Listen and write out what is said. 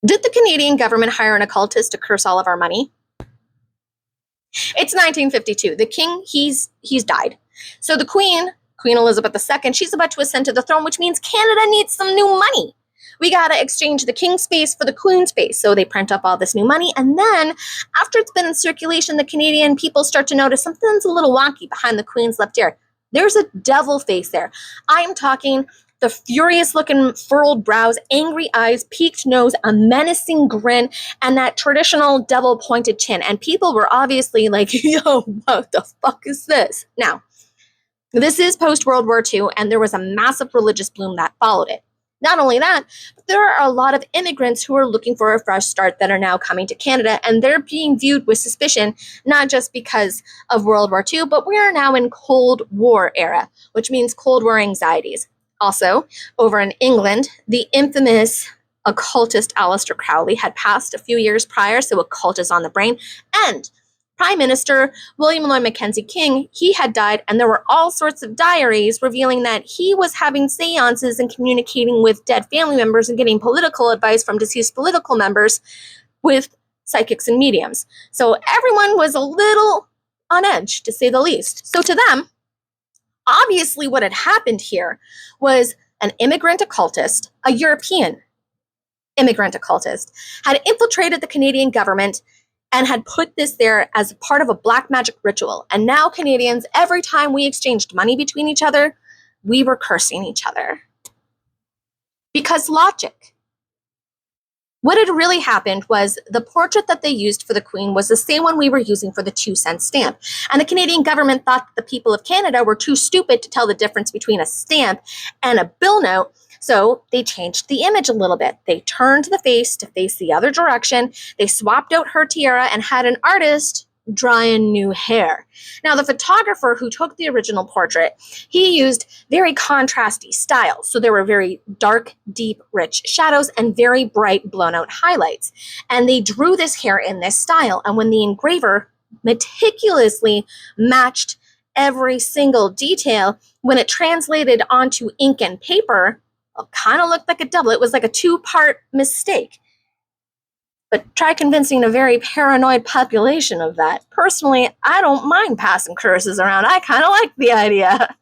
Did the Canadian government hire an occultist to curse all of our money? It's 1952. The king, he's died. So the Queen Elizabeth II, she's about to ascend to the throne, which means Canada needs some new money. We got to exchange the king's space for the queen's space. So they print up all this new money. And then after it's been in circulation, the Canadian people start to notice something's a little wonky behind the queen's left ear. There's a devil face there. I'm talking the furious looking furrowed brows, angry eyes, peaked nose, a menacing grin, and that traditional devil pointed chin. And people were obviously like, yo, what the fuck is this? Now, this is post-World War II, and there was a massive religious bloom that followed it. Not only that, but there are a lot of immigrants who are looking for a fresh start that are now coming to Canada, and they're being viewed with suspicion, not just because of World War II, but we are now in Cold War era, which means Cold War anxieties. Also, over in England, the infamous occultist Aleister Crowley had passed a few years prior, so occult is on the brain, and Prime Minister William Lloyd Mackenzie King, he had died, and there were all sorts of diaries revealing that he was having seances and communicating with dead family members and getting political advice from deceased political members with psychics and mediums. So everyone was a little on edge, to say the least. So to them, obviously what had happened here was an immigrant occultist, a European immigrant occultist, had infiltrated the Canadian government and had put this there as part of a black magic ritual. And now Canadians, every time we exchanged money between each other, we were cursing each other. Because logic. What had really happened was the portrait that they used for the Queen was the same one we were using for the 2-cent stamp. And the Canadian government thought the people of Canada were too stupid to tell the difference between a stamp and a bill note. So they changed the image a little bit. They turned the face to face the other direction. They swapped out her tiara and had an artist draw in new hair. Now, the photographer who took the original portrait, he used very contrasty styles. So there were very dark, deep, rich shadows and very bright, blown out highlights. And they drew this hair in this style. And when the engraver meticulously matched every single detail, when it translated onto ink and paper, it kind of looked like a double. It was like a 2-part mistake. But try convincing a very paranoid population of that. Personally, I don't mind passing curses around. I kind of like the idea.